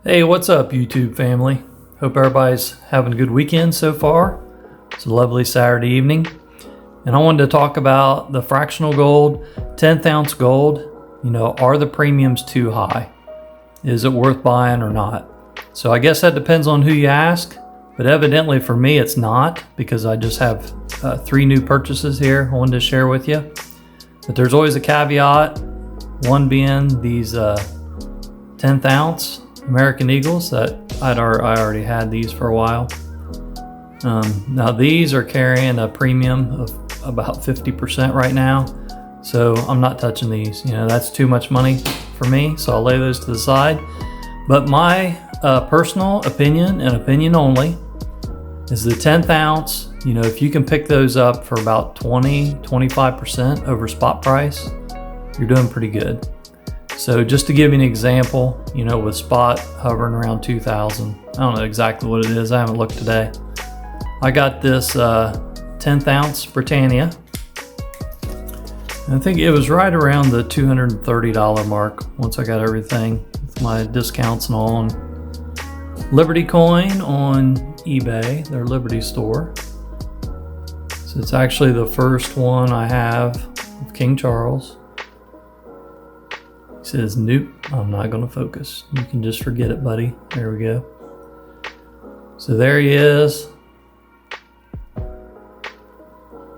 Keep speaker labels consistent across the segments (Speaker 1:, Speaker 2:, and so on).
Speaker 1: Hey, what's up, YouTube family? Hope everybody's having a good weekend so far. It's a lovely Saturday evening. And I wanted to talk about the fractional gold, 10th ounce gold. Are the premiums too high? Is it worth buying or not? So I guess that depends on who you ask, but evidently for me it's not, because I just have 3 new purchases here I wanted to share with you. But there's always a caveat, one being these 10th ounce American Eagles that I already had these for a while. Now these are carrying a premium of about 50% right now, so I'm not touching these. That's too much money for me, so I'll lay those to the side. But my personal opinion, and opinion only, is the 10th ounce. If you can pick those up for about 20-25% over spot price, you're doing pretty good. So just to give you an example, with spot hovering around 2,000, I don't know exactly what it is, I haven't looked today. I got this 10th ounce Britannia. I think it was right around the $230 mark once I got everything with my discounts and all. And Liberty Coin on eBay, their Liberty store. So it's actually the first one I have of King Charles. He says, nope, I'm not going to focus. You can just forget it, buddy. There we go. So there he is.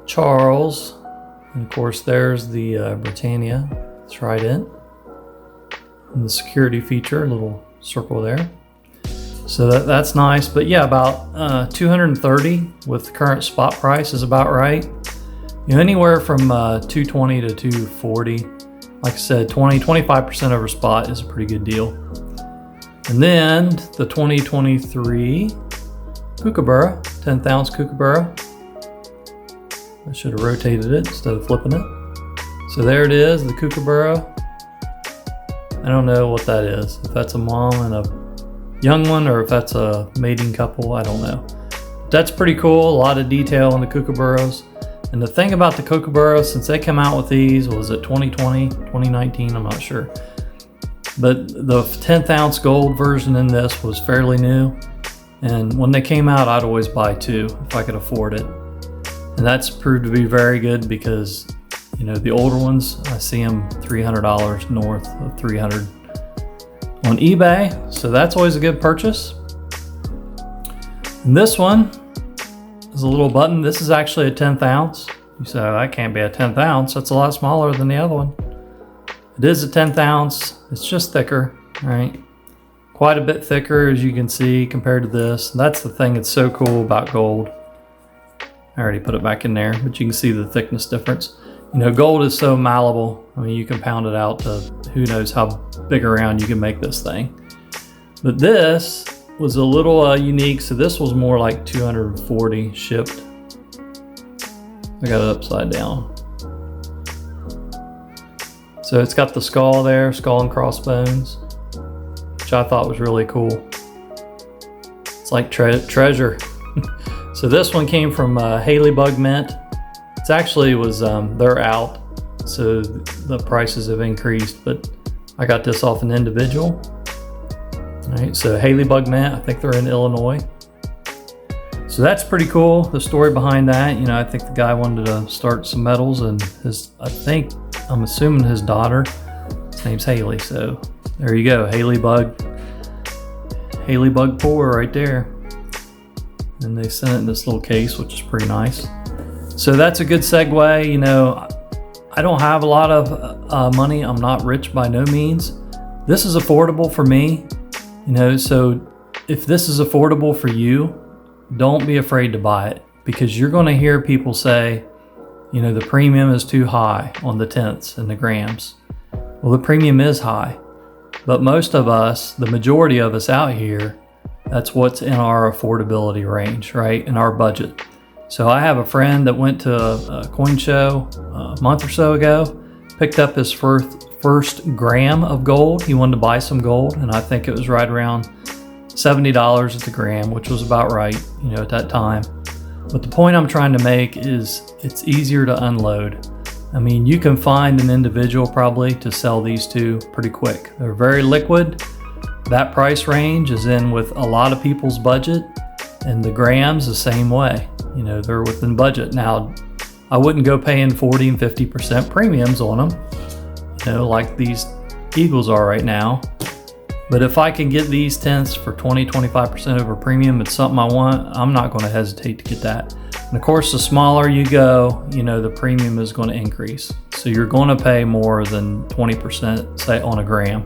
Speaker 1: Charles. And of course, there's the Britannia. It's right in. And the security feature, a little circle there. So that's nice. But yeah, about 230 with the current spot price is about right. Anywhere from 220 to 240. Like I said, 20-25% over spot is a pretty good deal. And then the 2023 Kookaburra, 10th ounce Kookaburra. I should have rotated it instead of flipping it. So there it is, the Kookaburra. I don't know what that is. If that's a mom and a young one, or if that's a mating couple, I don't know. That's pretty cool. A lot of detail on the Kookaburras. And the thing about the Kookaburra, since they come out with these, was it 2020, 2019? I'm not sure. But the 10th ounce gold version in this was fairly new. And when they came out, I'd always buy 2 if I could afford it. And that's proved to be very good because, the older ones, I see them $300 north of $300 on eBay. So that's always a good purchase. And this one is a little button. This is actually a 10th ounce. You say, oh, that can't be a 10th ounce. That's a lot smaller than the other one. It is a 10th ounce. It's just thicker, right? Quite a bit thicker, as you can see, compared to this. And that's the thing that's so cool about gold. I already put it back in there, but you can see the thickness difference. Gold is so malleable. I mean, you can pound it out to who knows how big around you can make this thing. But this was a little unique. So this was more like 240 shipped. I got it upside down. So it's got the skull there, skull and crossbones, which I thought was really cool. It's like treasure. So this one came from Haley Bug Mint. It's actually they're out, so the prices have increased, but I got this off an individual. All right, so Haley Bug Mint, I think they're in Illinois. So that's pretty cool, the story behind that. I think the guy wanted to start some metals, and I'm assuming his daughter, his name's Haley, so there you go, Haley Bug Pour right there. And they sent it in this little case, which is pretty nice. So that's a good segue. I don't have a lot of money. I'm not rich by no means. This is affordable for me. So if this is affordable for you, don't be afraid to buy it, because you're going to hear people say, the premium is too high on the tenths and the grams. Well, the premium is high, but most of us, the majority of us out here, that's what's in our affordability range, right? In our budget. So I have a friend that went to a coin show a month or so ago, picked up his first gram of gold. He wanted to buy some gold, and I think it was right around $70 at the gram, which was about right, at that time. But the point I'm trying to make is it's easier to unload. I mean, you can find an individual probably to sell these to pretty quick. They're very liquid. that price range is in with a lot of people's budget, and the grams the same way. You know, they're within budget. Now, I wouldn't go paying 40 and 50% premiums on them, you know, like these Eagles are right now. But if I can get these tenths for 20-25% over premium, it's something I want, I'm not going to hesitate to get that. And of course, the smaller you go, you know, the premium is going to increase. So you're going to pay more than 20%, say, on a gram.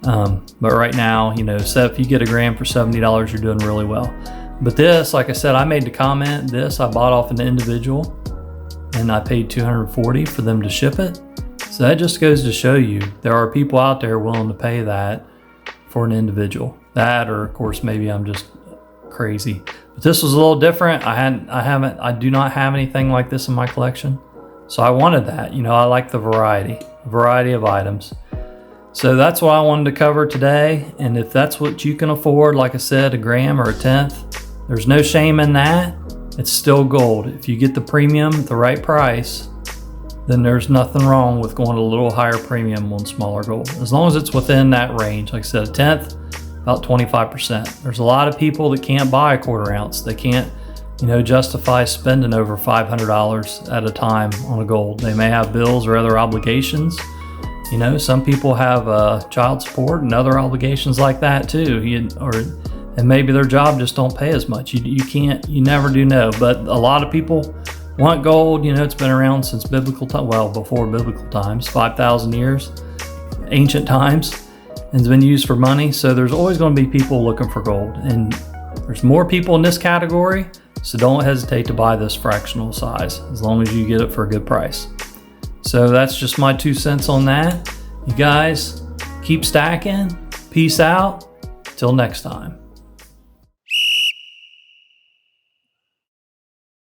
Speaker 1: But right now, you know, so if you get a gram for $70, you're doing really well. But this, like I said, I made the comment, this I bought off an individual and I paid $240 for them to ship it. So that just goes to show you there are people out there willing to pay that for an individual. That, or of course, maybe I'm just crazy. But this was a little different. I do not have anything like this in my collection. So I wanted that. You know, I like the variety of items. So that's what I wanted to cover today. And if that's what you can afford, like I said, a gram or a tenth, there's no shame in that. It's still gold. If you get the premium at the right price, then there's nothing wrong with going a little higher premium on smaller gold. As long as it's within that range. Like I said, a tenth, about 25%. There's a lot of people that can't buy a quarter ounce. They can't, you know, justify spending over $500 at a time on a gold. They may have bills or other obligations. You know, some people have child support and other obligations like that too. And maybe their job just don't pay as much. You never do know. But a lot of people want gold. You know, it's been around since biblical time. Well, before biblical times, 5,000 years, ancient times, and it's been used for money. So there's always going to be people looking for gold, and there's more people in this category. So don't hesitate to buy this fractional size as long as you get it for a good price. So that's just my 2 cents on that. You guys keep stacking. Peace out. Till next time.